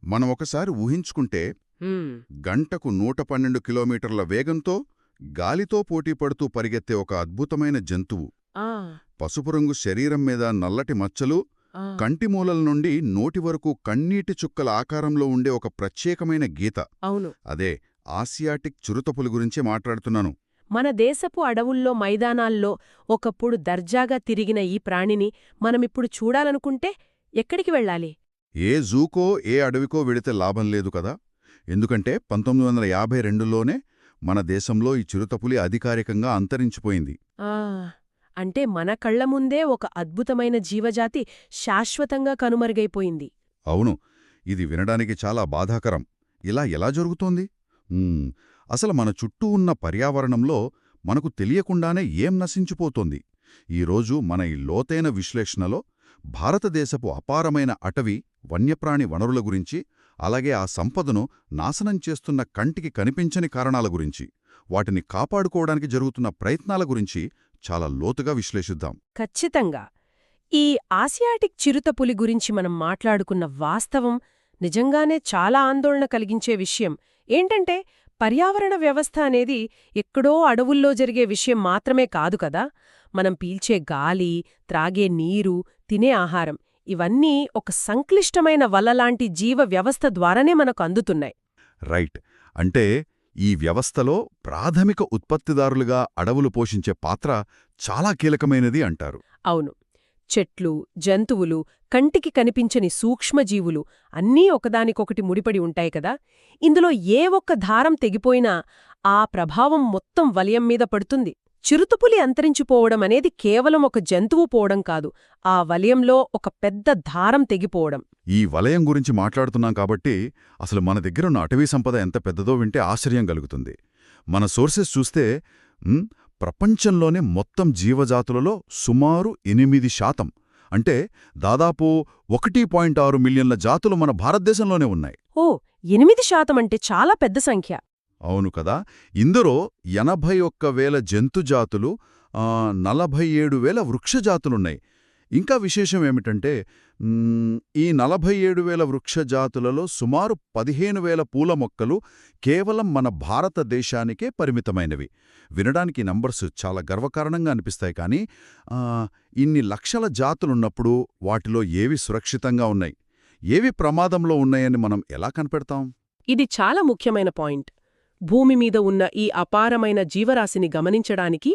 మనం ఒకసారి ఊహించుకుంటే హ్మ్. గంటకు 112 కిలోమీటర్ల వేగంతో గాలితో పోటీపడుతూ పరిగెత్తే ఒక అద్భుతమైన జంతువు, ఆ, పసుపు రంగు శరీరం మీద నల్లటి మచ్చలు, ఆ, కంటిమూలల నుండి నోటి వరకు కన్నీటి చుక్కల ఆకారంలో ఉండే ఒక ప్రత్యేకమైన గీత. అవును. అదే ఆసియాటిక్ చిరుతపులి గురించే మాట్లాడుతున్నాను. మన దేశపు అడవుల్లో మైదానాల్లో ఒకప్పుడు దర్జాగా తిరిగిన ఈ ప్రాణిని మనమిప్పుడు చూడాలనుకుంటే ఎక్కడికి వెళ్ళాలి? ఏ జూకో ఏ అడవికో వెళితే లాభం లేదు కదా. ఎందుకంటే 1952లోనే మన దేశంలో ఈ చిరుతపులి అధికారికంగా అంతరించిపోయింది. ఆ, అంటే మన కళ్ల ముందే ఒక అద్భుతమైన జీవజాతి శాశ్వతంగా కనుమరుగైపోయింది. అవును, ఇది వినడానికి చాలా బాధాకరం. ఇలా ఎలా జరుగుతోంది? ఉమ్, అసలు మన చుట్టూ ఉన్న పర్యావరణంలో మనకు తెలియకుండానే ఏం నశించిపోతోంది? ఈరోజు మన ఈ లోతైన విశ్లేషణలో భారతదేశపు అపారమైన అటవీ, వన్యప్రాణి వనరుల గురించి, అలాగే ఆ సంపదను నాశనం చేస్తున్న కంటికి కనిపించని కారణాల గురించి, వాటిని కాపాడుకోవడానికి జరుగుతున్న ప్రయత్నాల గురించి చాలా లోతుగా విశ్లేషిద్దాం. ఖచ్చితంగా. ఈ ఆసియాటిక్ చిరుతపులి గురించి మనం మాట్లాడుకున్న వాస్తవం నిజంగానే చాలా ఆందోళన కలిగించే విషయం ఏంటంటే, పర్యావరణ వ్యవస్థ అనేది ఎక్కడో అడవుల్లో జరిగే విషయం మాత్రమే కాదు కదా. మనం పీల్చే గాలి, త్రాగే నీరు, తినే ఆహారం ఇవన్నీ ఒక సంక్లిష్టమైన వలలాంటి జీవ వ్యవస్థ ద్వారానే మనకు అందుతున్నాయి. రైట్. అంటే ఈ వ్యవస్థలో ప్రాథమిక ఉత్పత్తిదారులుగా అడవులు పోషించే పాత్ర చాలా కీలకమైనది అంటారు. అవును. చెట్లు, జంతువులు, కంటికి కనిపించని సూక్ష్మజీవులు అన్నీ ఒకదానికొకటి ముడిపడి ఉంటాయి కదా. ఇందులో ఏ ఒక్క దారం తెగిపోయినా ఆ ప్రభావం మొత్తం వలయం మీద పడుతుంది. చిరుతపులి అంతరించిపోవడం అనేది కేవలం ఒక జంతువు పోవడం కాదు, ఆ వలయంలో ఒక పెద్ద దారం తెగిపోవడం. ఈ వలయం గురించి మాట్లాడుతున్నాం కాబట్టి అసలు మన దగ్గరున్న అటవీ సంపద ఎంత పెద్దదో వింటే ఆశ్చర్యం కలుగుతుంది. మన సోర్సెస్ చూస్తే ప్రపంచంలోనే మొత్తం జీవజాతులలో సుమారు 8%, అంటే దాదాపు 1.6 మిలియన్ల జాతులు మన భారతదేశంలోనే ఉన్నాయి. ఓ, 8% అంటే చాలా పెద్ద సంఖ్య. అవును కదా. ఇందులో 81,000 జంతుజాతులు, 47,000 వృక్షజాతులున్నాయి. ఇంకా విశేషం ఏమిటంటే ఈ 47,000 వృక్షజాతులలో సుమారు 15,000 పూల మొక్కలు కేవలం మన భారతదేశానికే పరిమితమైనవి. వినడానికి నంబర్స్ చాలా గర్వకారణంగా అనిపిస్తాయి, కానీ ఇన్ని లక్షల జాతులున్నప్పుడు వాటిలో ఏవి సురక్షితంగా ఉన్నాయి, ఏవి ప్రమాదంలో ఉన్నాయని మనం ఎలా కనిపెడతాం? ఇది చాలా ముఖ్యమైన పాయింట్. భూమి మీద ఉన్న ఈ అపారమైన జీవరాశిని గమనించడానికి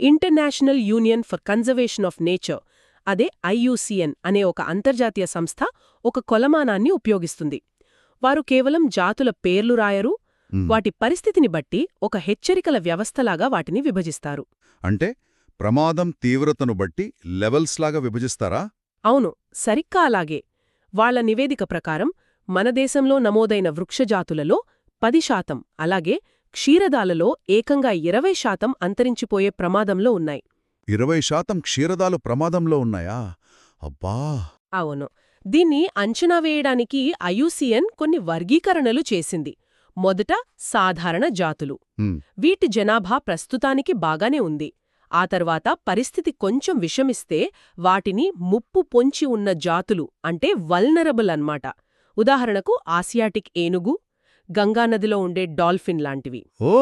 international union for conservation of nature, అదే IUCN అనే ఒక అంతర్జాతీయ సంస్థ ఒక కొలమానాన్ని ఉపయోగిస్తుంది. వారు కేవలం జాతుల పేర్లు రాయరు, వాటి పరిస్థితిని బట్టి ఒక హెచ్చరికల వ్యవస్థలాగా వాటిని విభజిస్తారు. అంటే ప్రమాదం తీవ్రతను బట్టి లెవెల్స్లాగా విభజిస్తారా? అవును, సరిగ్గా అలాగే. వాళ్ల నివేదిక ప్రకారం మన దేశంలో నమోదైన వృక్షజాతులలో 10%, అలాగే క్షీరదాలలో ఏకంగా 20% అంతరించిపోయే ప్రమాదంలో ఉన్నాయి. 20% క్షీరదాలు ప్రమాదంలో ఉన్నాయా? అబ్బా! అవును. దీన్ని అంచనా వేయడానికి IUCN కొన్ని వర్గీకరణలు చేసింది. మొదట సాధారణ జాతులు. వీటి జనాభా ప్రస్తుతానికి బాగానే ఉంది. ఆ తర్వాత పరిస్థితి కొంచెం విషమిస్తే వాటిని ముప్పు పొంచి ఉన్న జాతులు, అంటే వల్నరబుల్ అన్నమాట. ఉదాహరణకు ఆసియాటిక్ ఏనుగు, గంగానదిలో ఉండే డాల్ఫిన్ లాంటివి. ఓ,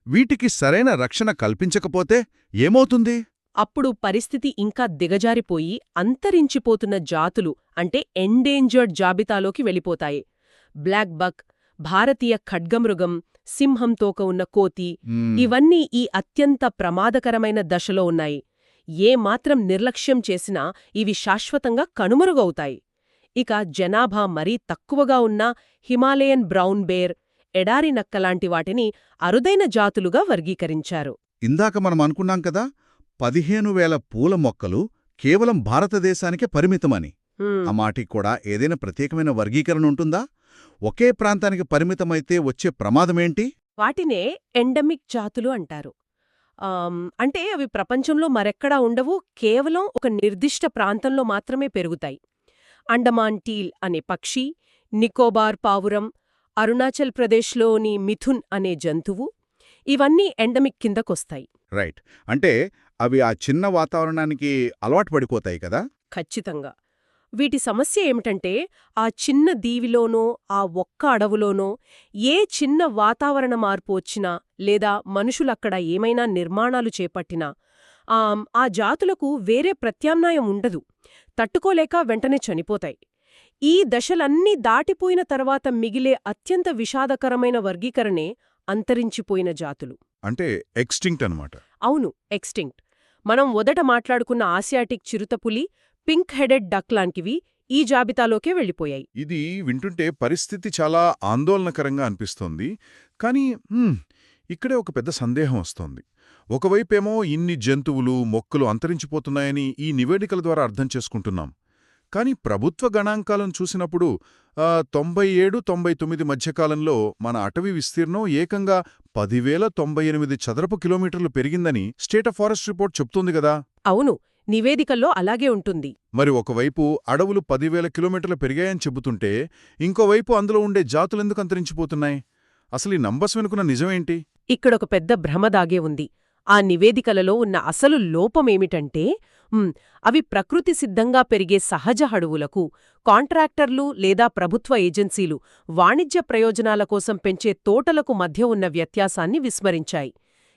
వీటికి సరైన రక్షణ కల్పించకపోతే ఏమవుతుంది? అప్పుడు పరిస్థితి ఇంకా దిగజారిపోయి అంతరించిపోతున్న జాతులు, అంటే ఎండేంజర్డ్ జాబితాలోకి వెళ్ళిపోతాయి. బ్లాక్ బక్, భారతీయ ఖడ్గమృగం, సింహం తోక ఉన్న కోతి, ఇవన్నీ ఈ అత్యంత ప్రమాదకరమైన దశలో ఉన్నాయి. ఏ మాత్రం నిర్లక్ష్యం చేసినా ఇవి శాశ్వతంగా కనుమరుగవుతాయి. ఇక జనాభా మరీ తక్కువగా ఉన్న హిమాలయన్ బ్రౌన్ బేర్, ఎడారి నక్కలాంటి వాటిని అరుదైన జాతులుగా వర్గీకరించారు. ఇందాక మనం అనుకున్నాం కదా, 15,000 పూల మొక్కలు కేవలం భారతదేశానికే పరిమితమని. ఆ మాటికి కూడా ఏదైనా ప్రత్యేకమైన వర్గీకరణ ఉంటుందా? ఒకే ప్రాంతానికి పరిమితమైతే వచ్చే ప్రమాదమేంటి? వాటినే ఎండమిక్ జాతులు అంటారు. అంటే అవి ప్రపంచంలో మరెక్కడా ఉండవు, కేవలం ఒక నిర్దిష్ట ప్రాంతంలో మాత్రమే పెరుగుతాయి. అండమాన్ టీల్ అనే పక్షి, నికోబార్ పావురం, అరుణాచల్ ప్రదేశ్లోని మిథున్ అనే జంతువు, ఇవన్నీ ఎండమిక్ కిందకొస్తాయి. రైట్. అంటే అవి ఆ చిన్న వాతావరణానికి అలవాటు పడిపోతాయి కదా. ఖచ్చితంగా. వీటి సమస్య ఏమిటంటే, ఆ చిన్న దీవిలోనో, ఆ ఒక్క అడవులోనో ఏ చిన్న వాతావరణ మార్పు వచ్చినా, లేదా మనుషులక్కడ ఏమైనా నిర్మాణాలు చేపట్టినా, ఆ జాతులకు వేరే ప్రత్యామ్నాయం ఉండదు. తట్టుకోలేక వెంటనే చనిపోతాయి. ఈ దశలన్నీ దాటిపోయిన తర్వాత మిగిలే అత్యంత విషాదకరమైన వర్గీకరణే అంతరించిపోయిన జాతులు. అంటే ఎక్స్టింక్ట్ అనమాట. అవును, ఎక్స్టింక్ట్. మనం మొదట మాట్లాడుకున్న ఆసియాటిక్ చిరుతపులి, పింక్ హెడెడ్ డక్ లాంటివి ఈ జాబితాలోకే వెళ్ళిపోయాయి. ఇది వింటుంటే పరిస్థితి చాలా ఆందోళనకరంగా అనిపిస్తోంది. కానీ ఇక్కడే ఒక పెద్ద సందేహం వస్తోంది. ఒకవైపేమో ఇన్ని జంతువులు, మొక్కలు అంతరించిపోతున్నాయని ఈ నివేదికల ద్వారా అర్థం చేసుకుంటున్నాం. కానీ ప్రభుత్వ గణాంకాలను చూసినప్పుడు 97-99 మధ్యకాలంలో మన అటవీ విస్తీర్ణం ఏకంగా 10,098 చదరపు కిలోమీటర్లు పెరిగిందని స్టేట్ ఆఫ్ ఫారెస్ట్ రిపోర్ట్ చెప్తోంది గదా. అవును, నివేదికల్లో అలాగే ఉంటుంది. మరి ఒకవైపు అడవులు 10,000 కిలోమీటర్లు పెరిగాయని చెబుతుంటే, ఇంకోవైపు అందులో ఉండే జాతులెందుకు అంతరించిపోతున్నాయి? అసలు ఈ నంబర్స్ వెనుకున్న నిజమేంటి? ఇక్కడొక పెద్ద భ్రమ దాగే ఉంది. ఆ నివేదికలలో ఉన్న అసలు లోపమేమిటంటే, అవి ప్రకృతి సిద్ధంగా పెరిగే సహజ అడవులకు కాంట్రాక్టర్లు లేదా ప్రభుత్వ ఏజెన్సీలు వాణిజ్య ప్రయోజనాల కోసం పెంచే తోటలకు మధ్య ఉన్న వ్యత్యాసాన్ని విస్మరించాయి.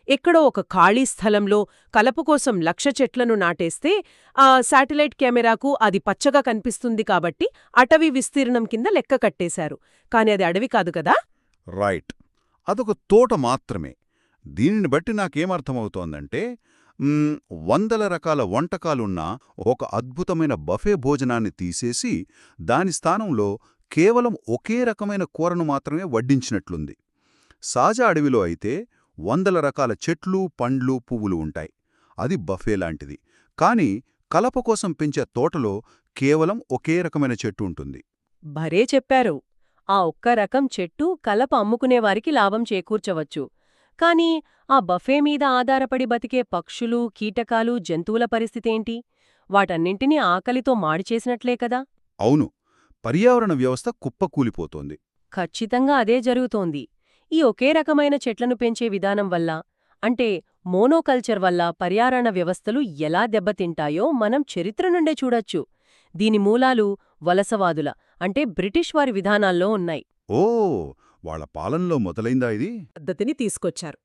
ఎక్కడో ఒక ఖాళీ స్థలంలో కలపకోసం 1,00,000 చెట్లను నాటేస్తే శాటిలైట్ కెమెరాకు అది పచ్చగా కనిపిస్తుంది కాబట్టి అటవీ విస్తీర్ణం కింద లెక్క కట్టేశారు. కాని అది అడవి కాదు కదా. రైట్. అదొక తోట మాత్రమే. దీనిని బట్టి నాకేమర్థమవుతోందంటే, వందల రకాల వంటకాలున్న ఒక అద్భుతమైన బఫే భోజనాన్ని తీసేసి దాని స్థానంలో కేవలం ఒకే రకమైన కూరను మాత్రమే వడ్డించినట్లుంది. సహజ అడవిలో అయితే వందల రకాల చెట్లు, పండ్లు, పువ్వులు ఉంటాయి. అది బఫే లాంటిది. కాని కలప కోసం పెంచే తోటలో కేవలం ఒకే రకమైన చెట్టు ఉంటుంది. భరే చెప్పారు. ఆ ఒక్క రకం చెట్టు కలప అమ్ముకునేవారికి లాభం చేకూర్చవచ్చు. కాని ఆ బఫే మీద ఆధారపడి బతికే పక్షులు, కీటకాలు, జంతువుల పరిస్థితేంటి? వాటన్నింటినీ ఆకలితో మాడిచేసినట్లే కదా. అవును, పర్యావరణ వ్యవస్థ కుప్పకూలిపోతోంది. ఖచ్చితంగా అదే జరుగుతోంది. ఈ ఒకే రకమైన చెట్లను పెంచే విధానం వల్ల, అంటే మోనోకల్చర్ వల్ల పర్యావరణ వ్యవస్థలు ఎలా దెబ్బతింటాయో మనం చరిత్ర నుండే చూడొచ్చు. దీని మూలాలు వలసవాదుల, అంటే బ్రిటిష్ వారి విధానాల్లో ఉన్నాయి. ఓ, వాళ్ళ పాలనలో మొదలైందా ఇది? పద్ధతిని తీసుకొచ్చారు.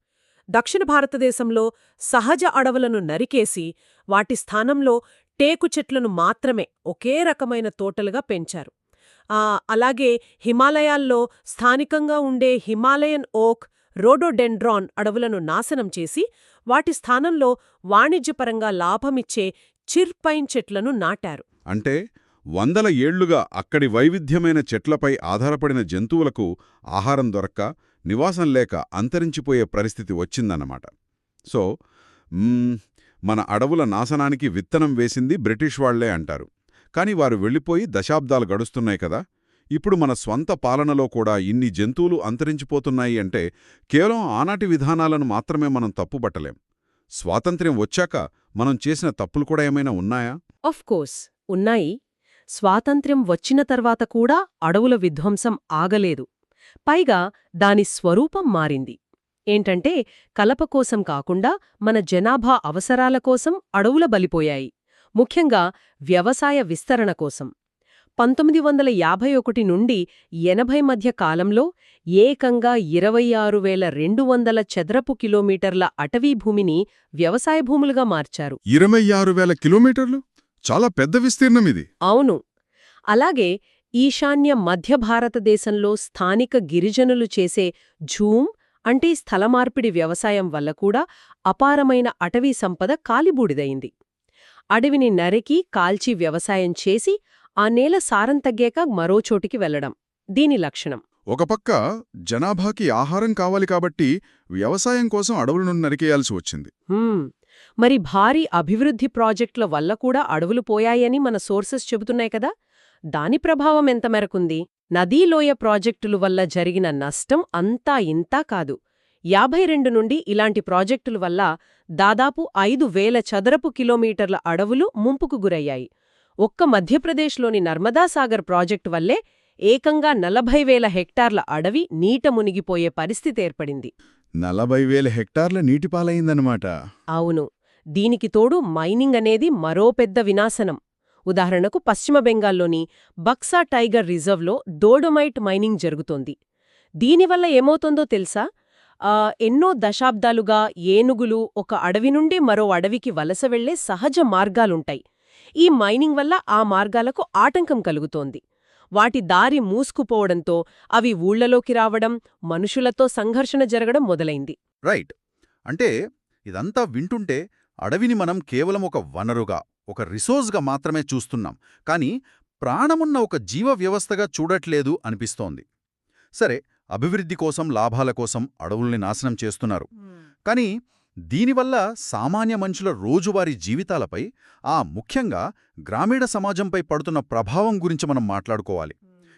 దక్షిణ భారతదేశంలో సహజ అడవులను నరికేసి వాటి స్థానంలో టేకు చెట్లను మాత్రమే ఒకే రకమైన తోటలుగా పెంచారు. అలాగే హిమాలయాల్లో స్థానికంగా ఉండే హిమాలయన్ ఓక్, రోడోడెండ్రాన్ అడవులను నాశనం చేసి వాటి స్థానంలో వాణిజ్యపరంగా లాభమిచ్చే చిర్పైన్ చెట్లను నాటారు. అంటే వందల ఏళ్లుగా అక్కడి వైవిధ్యమైన చెట్లపై ఆధారపడిన జంతువులకు ఆహారం దొరక్క, నివాసం లేక అంతరించిపోయే పరిస్థితి వచ్చిందన్నమాట. సో మన అడవుల నాశనానికి విత్తనం వేసింది బ్రిటిష్ వాళ్లే అంటారు. కాని వారు వెళ్ళిపోయి దశాబ్దాలు గడుస్తున్నాయి కదా. ఇప్పుడు మన స్వంత పాలనలో కూడా ఇన్ని జంతువులు అంతరించిపోతున్నాయి అంటే కేవలం ఆనాటి విధానాలను మాత్రమే మనం తప్పుబట్టలేం. స్వాతంత్ర్యం వచ్చాక మనం చేసిన తప్పులు కూడా ఏమైనా ఉన్నాయా? ఆఫ్కోర్స్ ఉన్నాయి. స్వాతంత్ర్యం వచ్చిన తర్వాత కూడా అడవుల విధ్వంసం ఆగలేదు. పైగా దాని స్వరూపం మారింది. ఏంటంటే కలప కోసం కాకుండా మన జనాభా అవసరాల కోసం అడవుల బలిపోయాయి. ముఖ్యంగా వ్యవసాయ విస్తరణ కోసం. 1951 నుండి 80 మధ్య కాలంలో ఏకంగా 26,200 చదరపు కిలోమీటర్ల అటవీ భూమిని వ్యవసాయ భూములుగా మార్చారు. 26,000 కిలోమీటర్లు? చాలా పెద్ద విస్తీర్ణం ఇది. అవును. అలాగే ఈశాన్య మధ్య భారతదేశంలో స్థానిక గిరిజనులు చేసే ఝూమ్, అంటే స్థలమార్పిడి వ్యవసాయం వల్ల కూడా అపారమైన అటవీ సంపద కాలిబూడిదయింది. అడవిని నరికి, కాల్చి వ్యవసాయం చేసి ఆ నేల సారం తగ్గాక మరో చోటికి వెళ్లడం దీని లక్షణం. ఒక పక్క జనాభాకి ఆహారం కావాలి కాబట్టి వ్యవసాయం కోసం అడవులను నరికేయాల్సి వచ్చింది. మరి భారీ అభివృద్ధి ప్రాజెక్టుల వల్ల కూడా అడవులు పోయాయని మన సోర్సెస్ చెబుతున్నాయి కదా. దాని ప్రభావం ఎంత మేరకుంది? నదీలోయ ప్రాజెక్టుల వల్ల జరిగిన నష్టం అంతా ఇంతా కాదు. 52 నుండి ఇలాంటి ప్రాజెక్టుల వల్ల దాదాపు 5,000 చదరపు కిలోమీటర్ల అడవులు ముంపుకు గురయ్యాయి. ఒక్క మధ్యప్రదేశ్లోని నర్మదాసాగర్ ప్రాజెక్టు వల్లే ఏకంగా 40,000 హెక్టార్ల అడవి నీట మునిగిపోయే పరిస్థితి ఏర్పడింది. 40,000 హెక్టార్ల నీటిపాలయిందన్నమాట. అవును. దీనికి తోడు మైనింగ్ అనేది మరో పెద్ద వినాశనం. ఉదాహరణకు పశ్చిమ బెంగాల్లోని బక్సా టైగర్ రిజర్వ్లో డోడోమైట్ మైనింగ్ జరుగుతోంది. దీనివల్ల ఏమవుతోందో తెలుసా? ఎన్నో దశాబ్దాలుగా ఏనుగులు ఒక అడవి నుండి మరో అడవికి వలస వెళ్లే సహజ మార్గాలుంటాయి. ఈ మైనింగ్ వల్ల ఆ మార్గాలకు ఆటంకం కలుగుతోంది. వాటి దారి మూసుకుపోవడంతో అవి ఊళ్లలోకి రావడం, మనుషులతో సంఘర్షణ జరగడం మొదలైంది. రైట్. అంటే ఇదంతా వింటుంటే అడవిని మనం కేవలం ఒక వనరుగా, ఒక రిసోర్స్గా మాత్రమే చూస్తున్నాం, కానీ ప్రాణమున్న ఒక జీవ వ్యవస్థగా చూడట్లేదు అనిపిస్తోంది. సరే, అభివృద్ధి కోసం, లాభాల కోసం అడవుల్ని నాశనం చేస్తున్నారు. కానీ దీనివల్ల సామాన్య మనుషుల రోజువారీ జీవితాలపై, ముఖ్యంగా గ్రామీణ సమాజంపై పడుతున్న ప్రభావం గురించి మనం మాట్లాడుకోవాలి.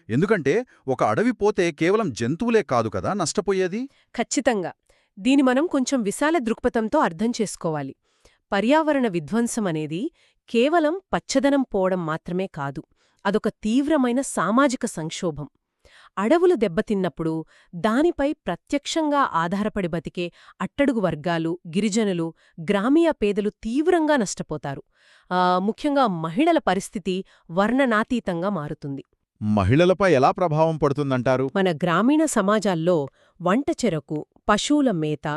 ఎందుకంటే ఒక అడవి పోతే కేవలం జంతువులే కాదు కదా నష్టపోయేది. ఖచ్చితంగా. దీని మనం కొంచెం విశాల దృక్పథంతో అర్థం చేసుకోవాలి. పర్యావరణ విధ్వంసం అనేది కేవలం పచ్చదనం పోవడం మాత్రమే కాదు, అదొక తీవ్రమైన సామాజిక సంక్షోభం. అడవులు దెబ్బతిన్నప్పుడు దానిపై ప్రత్యక్షంగా ఆధారపడి బతికే అట్టడుగు వర్గాలు, గిరిజనులు, గ్రామీయ పేదలు తీవ్రంగా నష్టపోతారు. ముఖ్యంగా మహిళల పరిస్థితి వర్ణనాతీతంగా మారుతుంది. మహిళలపై ఎలా ప్రభావం పడుతుందంటారు? మన గ్రామీణ సమాజాల్లో వంట చెరకు, పశువుల మేత,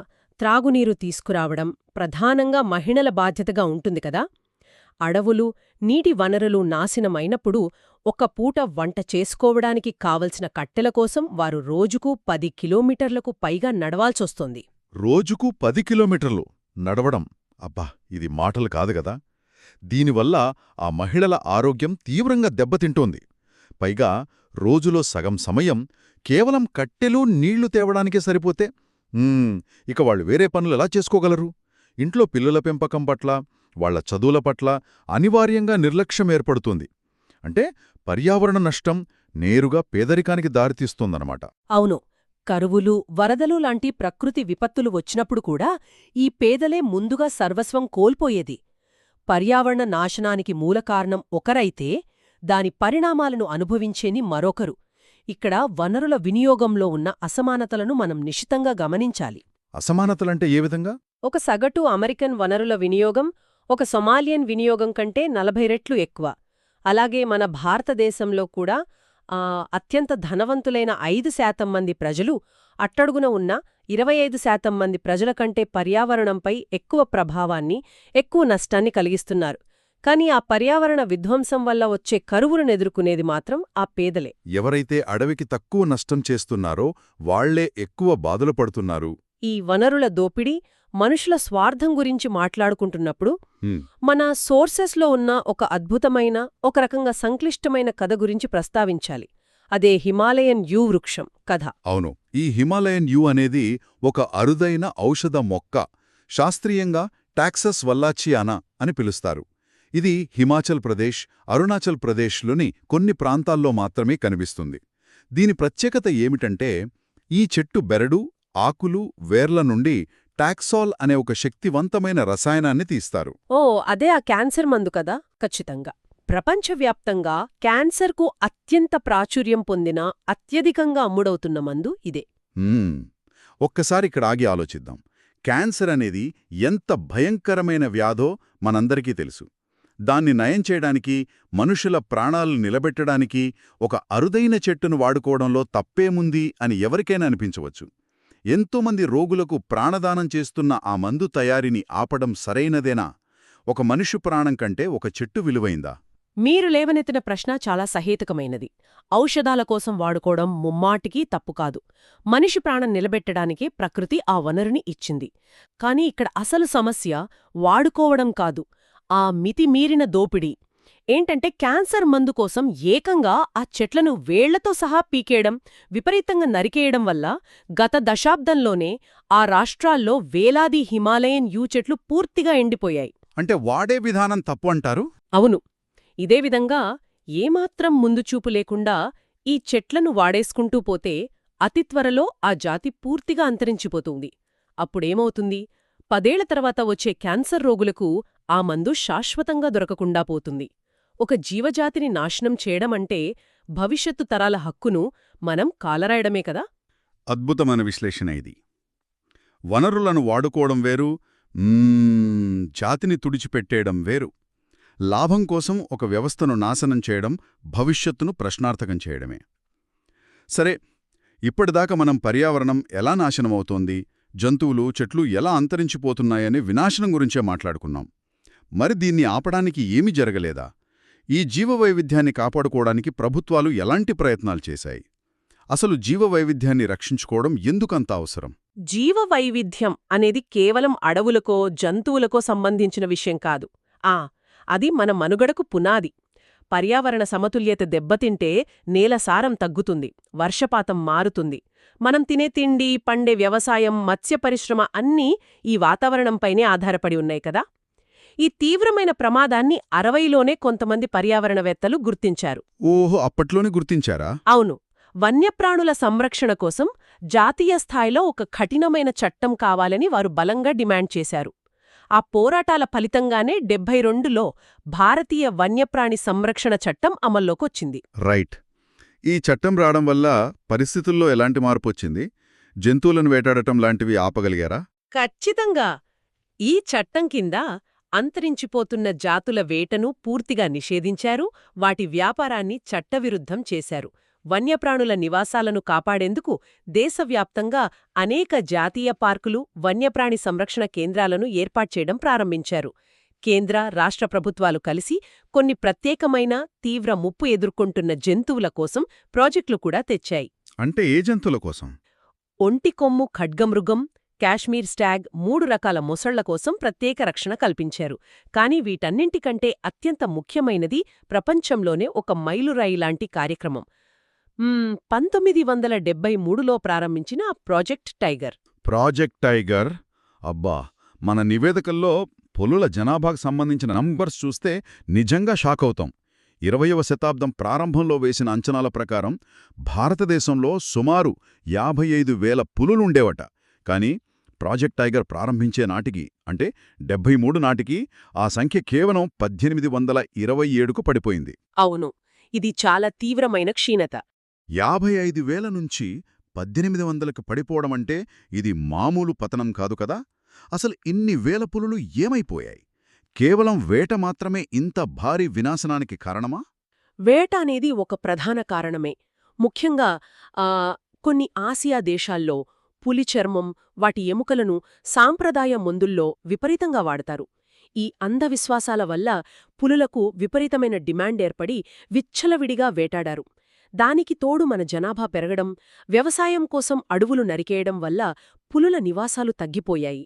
త్రాగునీరు తీసుకురావడం ప్రధానంగా మహిళల బాధ్యతగా ఉంటుంది కదా. అడవులు, నీటి వనరులు నాశనమైనప్పుడు ఒక పూట వంట చేసుకోవడానికి కావలసిన కట్టెల కోసం వారు రోజుకు 10 కిలోమీటర్లకు పైగా నడవాల్సొస్తోంది. రోజుకు 10 కిలోమీటర్లు నడవడం, అబ్బా, ఇది మాటలు కాదు గదా. దీనివల్ల ఆ మహిళల ఆరోగ్యం తీవ్రంగా దెబ్బతింటోంది. పైగా రోజులో సగం సమయం కేవలం కట్టెలు, నీళ్లు తేవడానికే సరిపోతే ఇక వాళ్ళు వేరే పనులెలా చేసుకోగలరు? ఇంట్లో పిల్లల పెంపకం పట్ల, వాళ్ల చదువుల పట్ల అనివార్యంగా నిర్లక్ష్యం ఏర్పడుతుంది. అంటే పర్యావరణ నష్టం నేరుగా పేదరికానికి దారితీస్తోందన్నమాట. అవును. కరువులు, వరదలు లాంటి ప్రకృతి విపత్తులు వచ్చినప్పుడు కూడా ఈ పేదలే ముందుగా సర్వస్వం కోల్పోయేది. పర్యావరణ నాశనానికి మూలకారణం ఒకరైతే దాని పరిణామాలను అనుభవించేది మరొకరు. ఇక్కడ వనరుల వినియోగంలో ఉన్న అసమానతలను మనం నిశితంగా గమనించాలి. అసమానతలంటే ఏ విధంగా? ఒక సగటు అమెరికన్ వనరుల వినియోగం ఒక సొమాలియన్ వినియోగం కంటే 40 రెట్లు ఎక్కువ. అలాగే మన భారతదేశంలో కూడా అత్యంత ధనవంతులైన 5% మంది ప్రజలు అట్టడుగున ఉన్న 25% మంది ప్రజల కంటే పర్యావరణంపై ఎక్కువ ప్రభావాన్ని, ఎక్కువ నష్టాన్ని కలిగిస్తున్నారు. కానీ ఆ పర్యావరణ విధ్వంసం వల్ల వచ్చే కరువులను ఎదుర్కొనేది మాత్రం ఆ పేదలే. ఎవరైతే అడవికి తక్కువ నష్టం చేస్తున్నారో వాళ్లే ఎక్కువ బాధలు పడుతున్నారు. ఈ వనరుల దోపిడీ, మనుషుల స్వార్థం గురించి మాట్లాడుకుంటున్నప్పుడు మన సోర్సెస్లో ఉన్న ఒక అద్భుతమైన, ఒక రకంగా సంక్లిష్టమైన కథ గురించి ప్రస్తావించాలి. అదే హిమాలయన్ యూ వృక్షం కథ. అవును, ఈ హిమాలయన్ యూ అనేది ఒక అరుదైన ఔషధ మొక్క. శాస్త్రీయంగా టాక్సస్ వల్లాచియానా అని పిలుస్తారు. ఇది హిమాచల్ ప్రదేశ్, అరుణాచల్ ప్రదేశ్లోని కొన్ని ప్రాంతాల్లో మాత్రమే కనిపిస్తుంది. దీని ప్రత్యేకత ఏమిటంటే ఈ చెట్టు బెరడు, ఆకులు, వేర్ల నుండి టాక్సాల్ అనే ఒక శక్తివంతమైన రసాయనాన్ని తీస్తారు. అదే ఆ క్యాన్సర్ మందు కదా. ఖచ్చితంగా. ప్రపంచవ్యాప్తంగా క్యాన్సర్కు అత్యంత ప్రాచుర్యం పొందిన, అత్యధికంగా అమ్ముడవుతున్న మందు ఇదే. ఒక్కసారి ఇక్కడ ఆగి ఆలోచిద్దాం. క్యాన్సర్ అనేది ఎంత భయంకరమైన వ్యాధో మనందరికీ తెలుసు. దాన్ని నయం చేయడానికి, మనుషుల ప్రాణాలు నిలబెట్టడానికి ఒక అరుదైన చెట్టును వాడుకోవడంలో తప్పేముంది అని ఎవరికైనా అనిపించవచ్చు. ఎంతోమంది రోగులకు ప్రాణదానం చేస్తున్న ఆ మందు తయారీని ఆపడం సరైనదేనా? ఒక మనిషి ప్రాణం కంటే ఒక చెట్టు విలువైందా? మీరు లేవనెత్తిన ప్రశ్న చాలా సహేతుకమైనది. ఔషధాల కోసం వాడుకోవడం ముమ్మాటికీ తప్పుకాదు. మనిషి ప్రాణం నిలబెట్టడానికే ప్రకృతి ఆ వనరుని ఇచ్చింది. కాని ఇక్కడ అసలు సమస్య వాడుకోవడం కాదు, ఆ మితిమీరిన దోపిడీ. ఏంటంటే క్యాన్సర్ మందు కోసం ఏకంగా ఆ చెట్లను వేళ్లతో సహా పీకేయడం, విపరీతంగా నరికేయడం వల్ల గత దశాబ్దంలోనే ఆ రాష్ట్రాల్లో వేలాది హిమాలయన్ యూ చెట్లు పూర్తిగా ఎండిపోయాయి. అంటే వాడే విధానం తప్పు అంటారు? అవును. ఇదే విధంగా ఏమాత్రం ముందుచూపు లేకుండా ఈ చెట్లను వాడేసుకుంటూ పోతే అతి త్వరలో ఆ జాతి పూర్తిగా అంతరించిపోతుంది. అప్పుడేమవుతుంది? 10 ఏళ్ల తర్వాత వచ్చే క్యాన్సర్ రోగులకు ఆ మందు శాశ్వతంగా దొరకకుండా పోతుంది. ఒక జీవజాతిని నాశనం చేయడమంటే భవిష్యత్తు తరాల హక్కును మనం కాలరాయడమే కదా. అద్భుతమైన విశ్లేషణ ఇది. వనరులను వాడుకోవడం వేరు, జాతిని తుడిచిపెట్టేయడం వేరు. లాభం కోసం ఒక వ్యవస్థను నాశనం చేయడం భవిష్యత్తును ప్రశ్నార్థకం చేయడమే. సరే, ఇప్పటిదాకా మనం పర్యావరణం ఎలా నాశనమవుతోంది, జంతువులు చెట్లు ఎలా అంతరించిపోతున్నాయనే వినాశనం గురించే మాట్లాడుకున్నాం. మరి దీన్ని ఆపడానికి ఏమీ జరగలేదా? ఈ జీవవైవిధ్యాన్ని కాపాడుకోవడానికి ప్రభుత్వాలు ఎలాంటి ప్రయత్నాలు చేశాయి? అసలు జీవవైవిధ్యాన్ని రక్షించుకోవడం ఎందుకంత అవసరం? జీవవైవిధ్యం అనేది కేవలం అడవులకో జంతువులకో సంబంధించిన విషయం కాదు. అది మన మనుగడకు పునాది. పర్యావరణ సమతుల్యత దెబ్బతింటే నేల సారం తగ్గుతుంది, వర్షపాతం మారుతుంది. మనం తినే తిండి, పండే వ్యవసాయం, మత్స్య పరిశ్రమ అన్నీ ఈ వాతావరణంపైనే ఆధారపడి ఉన్నాయి కదా. ఈ తీవ్రమైన ప్రమాదాన్ని 60లోనే కొంతమంది పర్యావరణవేత్తలు గుర్తించారు. ఓహో, అప్పట్లోనే గుర్తించారా? అవును. వన్యప్రాణుల సంరక్షణ కోసం జాతీయ స్థాయిలో ఒక కఠినమైన చట్టం కావాలని వారు బలంగా డిమాండ్ చేశారు. ఆ పోరాటాల ఫలితంగానే 72లో భారతీయ వన్యప్రాణి సంరక్షణ చట్టం అమల్లోకొచ్చింది. రైట్. ఈ చట్టం రావడం వల్ల పరిస్థితుల్లో ఎలాంటి మార్పు వచ్చింది? జంతువులను వేటాడటం లాంటివి ఆపగలిగారా? ఖచ్చితంగా. ఈ చట్టం కింద అంతరించిపోతున్న జాతుల వేటను పూర్తిగా నిషేధించారు, వాటి వ్యాపారాన్ని చట్టవిరుద్ధం చేశారు. వన్యప్రాణుల నివాసాలను కాపాడేందుకు దేశవ్యాప్తంగా అనేక జాతీయ పార్కులు, వన్యప్రాణి సంరక్షణ కేంద్రాలను ఏర్పాట్చేయడం ప్రారంభించారు. కేంద్ర, రాష్ట్ర ప్రభుత్వాలు కలిసి కొన్ని ప్రత్యేకమైన తీవ్ర ముప్పు ఎదుర్కొంటున్న జంతువుల కోసం ప్రాజెక్టులు కూడా తెచ్చాయి. అంటే ఏ జంతువుల కోసం? ఒంటికొమ్ము ఖడ్గమృగం, కాశ్మీర్ స్టాగ్, 3 రకాల మొసళ్ల కోసం ప్రత్యేక రక్షణ కల్పించారు. కానీ వీటన్నింటికంటే అత్యంత ముఖ్యమైనది ప్రపంచంలోనే ఒక మైలురాయిలాంటి కార్యక్రమం. 1973లో ప్రారంభించిన ప్రాజెక్ట్ టైగర్. Project tiger. అబ్బా, మన నివేదికల్లో పులుల జనాభాకు సంబంధించిన నంబర్స్ చూస్తే నిజంగా షాకవుతాం. 20వ శతాబ్దం ప్రారంభంలో వేసిన అంచనాల ప్రకారం భారతదేశంలో సుమారు 55,000 పులులుండేవట. కానీ ప్రాజెక్ట్ టైగర్ ప్రారంభించే నాటికి, అంటే 73 నాటికి ఆ సంఖ్య కేవలం 1827కు పడిపోయింది. అవును, ఇది చాలా తీవ్రమైన క్షీణత. 55,000 నుంచి 1800కు పడిపోవడమంటే ఇది మామూలు పతనం కాదు కదా. అసలు ఇన్ని వేల పులులు ఏమైపోయాయి? కేవలం వేట మాత్రమే ఇంత భారీ వినాశనానికి కారణమా? వేట అనేది ఒక ప్రధాన కారణమే. ముఖ్యంగా కొన్ని ఆసియా దేశాల్లో పులి చర్మం, వాటి ఎముకలను సాంప్రదాయ మందుల్లో విపరీతంగా వాడతారు. ఈ అంధవిశ్వాసాల వల్ల పులులకు విపరీతమైన డిమాండ్ ఏర్పడి విచ్చలవిడిగా వేటాడారు. దానికి తోడు మన జనాభా పెరగడం, వ్యవసాయం కోసం అడవులు నరికేయడం వల్ల పులుల నివాసాలు తగ్గిపోయాయి.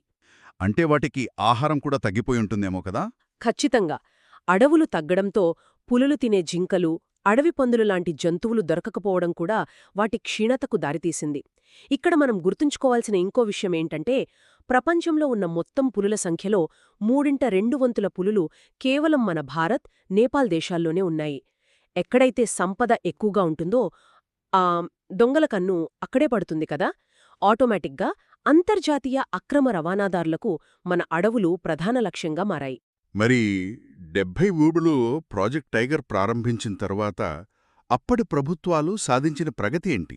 అంటే వాటికి ఆహారం కూడా తగ్గిపోయి ఉంటుందేమో కదా. ఖచ్చితంగా. అడవులు తగ్గడంతో పులులు తినే జింకలు, అడవి పందులు లాంటి జంతువులు దొరకకపోవడం కూడా వాటి క్షీణతకు దారితీసింది. ఇక్కడ మనం గుర్తుంచుకోవాల్సిన ఇంకో విషయమేంటంటే, ప్రపంచంలో ఉన్న మొత్తం పులుల సంఖ్యలో 2/3 పులులు కేవలం మన భారత్, నేపాల్ దేశాల్లోనే ఉన్నాయి. ఎక్కడైతే సంపద ఎక్కువగా ఉంటుందో దొంగల కన్ను అక్కడే పడుతుంది కదా. ఆటోమేటిక్గా అంతర్జాతీయ అక్రమ రవాణాదారులకు మన అడవులు ప్రధాన లక్ష్యంగా మారాయి. మరి 73లో ప్రాజెక్ట్ టైగర్ ప్రారంభించిన తర్వాత అప్పటి ప్రభుత్వాలు సాధించిన ప్రగతి ఏంటి?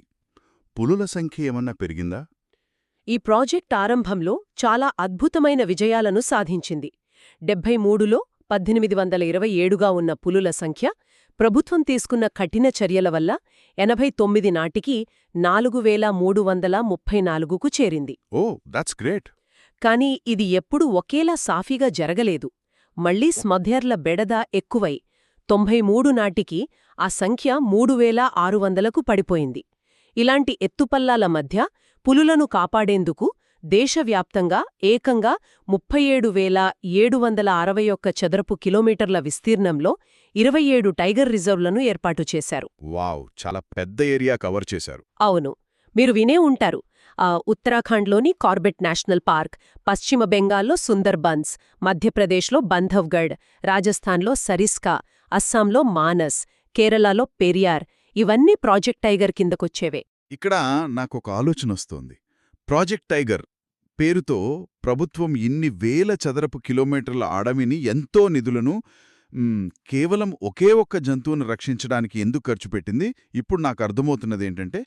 పులుల సంఖ్య ఏమన్నా పెరిగిందా? ఈ ప్రాజెక్ట్ ఆరంభంలో చాలా అద్భుతమైన విజయాలను సాధించింది. 73లో 1827గా ఉన్న పులుల సంఖ్య ప్రభుత్వం తీసుకున్న కఠిన చర్యల వల్ల 89 నాటికి 4,334కు చేరింది. ఓ, దట్స్ గ్రేట్. కానీ ఇది ఎప్పుడూ ఒకేలా సాఫీగా జరగలేదు. మళ్లీ స్మధ్యర్ల బెడద ఎక్కువై 93 నాటికి ఆ సంఖ్య 3,600కు పడిపోయింది. ఇలాంటి ఎత్తుపల్లాల మధ్య పులులను కాపాడేందుకు దేశవ్యాప్తంగా ఏకంగా 37,761 చదరపు కిలోమీటర్ల విస్తీర్ణంలో 27 టైగర్ రిజర్వ్లను ఏర్పాటు చేశారు. వావ్, చాలా పెద్ద ఏరియా కవర్ చేశారు. అవును, మీరు వినే ఉంటారు. ఉత్తరాఖండ్లోని కార్బెట్ నేషనల్ పార్క్, పశ్చిమ బెంగాల్లో సుందర్బన్స్, మధ్యప్రదేశ్లో బంధవ్గఢ్, రాజస్థాన్లో సరిస్కా, అస్సాంలో మానస్, కేరళలో పెరియార్, ఇవన్నీ ప్రాజెక్ట్ టైగర్ కిందకొచ్చేవే. ఇక్కడ నాకొక ఆలోచనొస్తోంది. ప్రాజెక్ట్ టైగర్ పేరుతో ప్రభుత్వం ఇన్ని వేల చదరపు కిలోమీటర్ల అడవిని, ఎంతో నిధులను కేవలం ఒకే ఒక్క జంతువును రక్షించడానికి ఎందుకు ఖర్చుపెట్టింది? ఇప్పుడు నాకు అర్థమవుతున్నదేంటంటే,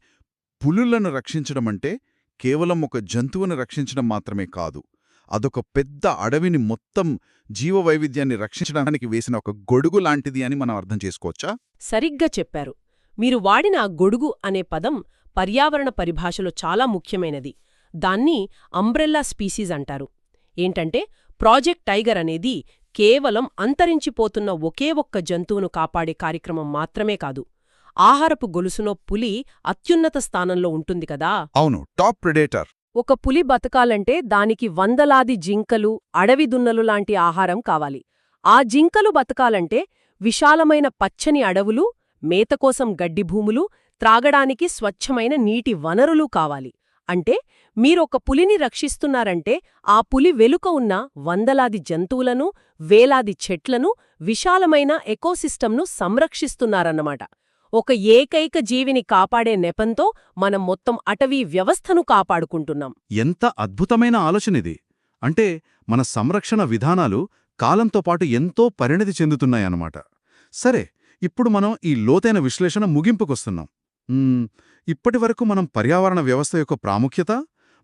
పులులను రక్షించడమంటే కేవలం ఒక జంతువును రక్షించడం మాత్రమే కాదు, అదొక పెద్ద అడవిని మొత్తం జీవవైవిధ్యాన్ని రక్షించడానికి వేసిన ఒక గొడుగు లాంటిది అని మనం అర్థం చేసుకోవచ్చా? సరిగ్గా చెప్పారు. మీరు వాడిన ఆ గొడుగు అనే పదం పర్యావరణ పరిభాషలో చాలా ముఖ్యమైనది. దాన్ని అంబ్రెల్లా స్పీసీస్ అంటారు. ఏంటంటే ప్రాజెక్ట్ టైగర్ అనేది కేవలం అంతరించిపోతున్న ఒకే ఒక్క జంతువును కాపాడే కార్యక్రమం మాత్రమే కాదు. ఆహారపు గొలుసులో పులి అత్యున్నత స్థానంలో ఉంటుంది కదా. అవును, టాప్ ప్రెడేటర్. ఒక పులి బతకాలంటే దానికి వందలాది జింకలు, అడవి దున్నలు లాంటి ఆహారం కావాలి. ఆ జింకలు బతకాలంటే విశాలమైన పచ్చని అడవులు, మేతకోసం గడ్డి భూములు, త్రాగడానికి స్వచ్ఛమైన నీటి వనరులు కావాలి. అంటే మీరొక పులిని రక్షిస్తున్నారంటే ఆ పులి వెలుక ఉన్న వందలాది జంతువులను, వేలాది చెట్లను, విశాలమైన ఎకోసిస్టమ్ను సంరక్షిస్తున్నారన్నమాట. ఒక ఏకైక జీవిని కాపాడే నెపంతో మనం మొత్తం అటవీ వ్యవస్థను కాపాడుకుంటున్నాం. ఎంత అద్భుతమైన ఆలోచనిది! అంటే మన సంరక్షణ విధానాలు కాలంతో పాటు ఎంతో పరిణతి చెందుతున్నాయన్నమాట. సరే, ఇప్పుడు మనం ఈ లోతైన విశ్లేషణ ముగింపుకొస్తున్నాం. ఇప్పటివరకు మనం పర్యావరణ వ్యవస్థ యొక్క ప్రాముఖ్యత,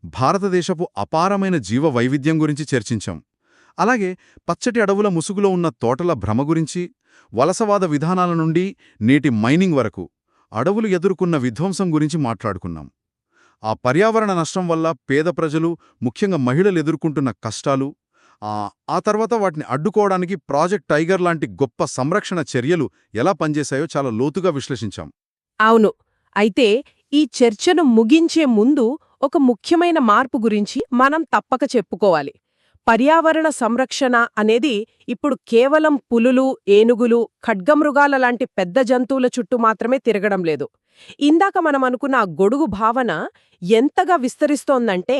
భారతదేశపు అపారమైన జీవ వైవిధ్యం గురించి చర్చించాం. అలాగే పచ్చటి అడవుల ముసుగులో ఉన్న తోటల భ్రమ గురించి, వలసవాద విధానాల నుండి నేటి మైనింగ్ వరకు అడవులు ఎదుర్కొన్న విధ్వంసం గురించి మాట్లాడుకున్నాం. ఆ పర్యావరణ నష్టం వల్ల పేద ప్రజలు, ముఖ్యంగా మహిళలు ఎదుర్కొంటున్న కష్టాలు, ఆ తర్వాత వాటిని అడ్డుకోవడానికి ప్రాజెక్ట్ టైగర్ లాంటి గొప్ప సంరక్షణ చర్యలు ఎలా పనిచేశాయో చాలా లోతుగా విశ్లేషించాం. అవును. అయితే ఈ చర్చను ముగించే ముందు ఒక ముఖ్యమైన మార్పు గురించి మనం తప్పక చెప్పుకోవాలి. పర్యావరణ సంరక్షణ అనేది ఇప్పుడు కేవలం పులులు, ఏనుగులు, ఖడ్గమృగాల లాంటి పెద్ద జంతువుల చుట్టూ మాత్రమే తిరగడం లేదు. ఇందాక మనం అనుకున్న ఆ గొడుగు భావన ఎంతగా విస్తరిస్తోందంటే,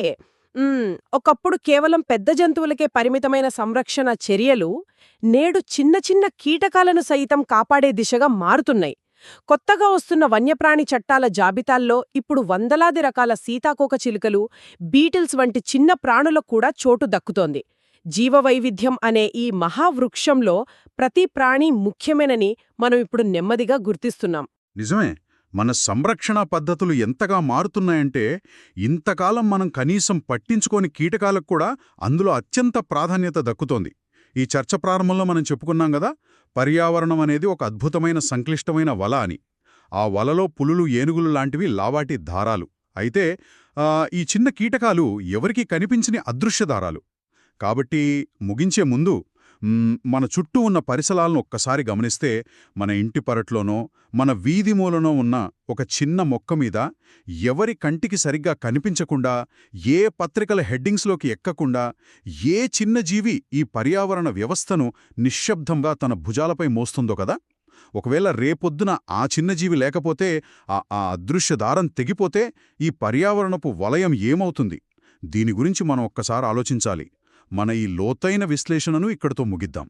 ఒకప్పుడు కేవలం పెద్ద జంతువులకే పరిమితమైన సంరక్షణ చర్యలు నేడు చిన్న చిన్న కీటకాలను సైతం కాపాడే దిశగా మారుతున్నాయి. కొత్తగా వస్తున్న వన్యప్రాణి చట్టాల జాబితాల్లో ఇప్పుడు వందలాది రకాల సీతాకోకచిలుకలు, బీటిల్స్ వంటి చిన్న ప్రాణులకు కూడా చోటు దక్కుతోంది. జీవవైవిధ్యం అనే ఈ మహావృక్షంలో ప్రతి ప్రాణి ముఖ్యమేనని మనం ఇప్పుడు నెమ్మదిగా గుర్తిస్తున్నాం. నిజమే. మన సంరక్షణ పద్ధతులు ఎంతగా మారుతున్నాయంటే, ఇంతకాలం మనం కనీసం పట్టించుకోని కీటకాలకు కూడా అందులో అత్యంత ప్రాధాన్యత దక్కుతోంది. ఈ చర్చ ప్రారంభంలో మనం చెప్పుకున్నాం గదా, పర్యావరణం అనేది ఒక అద్భుతమైన సంక్లిష్టమైన వల అని. ఆ వలలో పులులు, ఏనుగులు లాంటివి లావాటి దారాలు. అయితే ఈ చిన్న కీటకాలు ఎవరికీ కనిపించని అదృశ్య దారాలు. కాబట్టి ముగించే ముందు మన చుట్టూ ఉన్న పరిసరాలను ఒక్కసారి గమనిస్తే, మన ఇంటి పెరట్లోనో, మన వీధి మూలనో ఉన్న ఒక చిన్న మొక్క మీద ఎవరి కంటికి సరిగ్గా కనిపించకుండా, ఏ పత్రికల హెడ్డింగ్స్లోకి ఎక్కకుండా, ఏ చిన్న జీవి ఈ పర్యావరణ వ్యవస్థను నిశ్శబ్దంగా తన భుజాలపై మోస్తుందో కదా. ఒకవేళ రేపొద్దున ఆ చిన్న జీవి లేకపోతే, ఆ అదృశ్య దారం తెగిపోతే ఈ పర్యావరణపు వలయం ఏమవుతుంది? దీని గురించి మనం ఒక్కసారి ఆలోచించాలి. మన ఈ లోతైన విశ్లేషణను ఇక్కడితో ముగిద్దాం.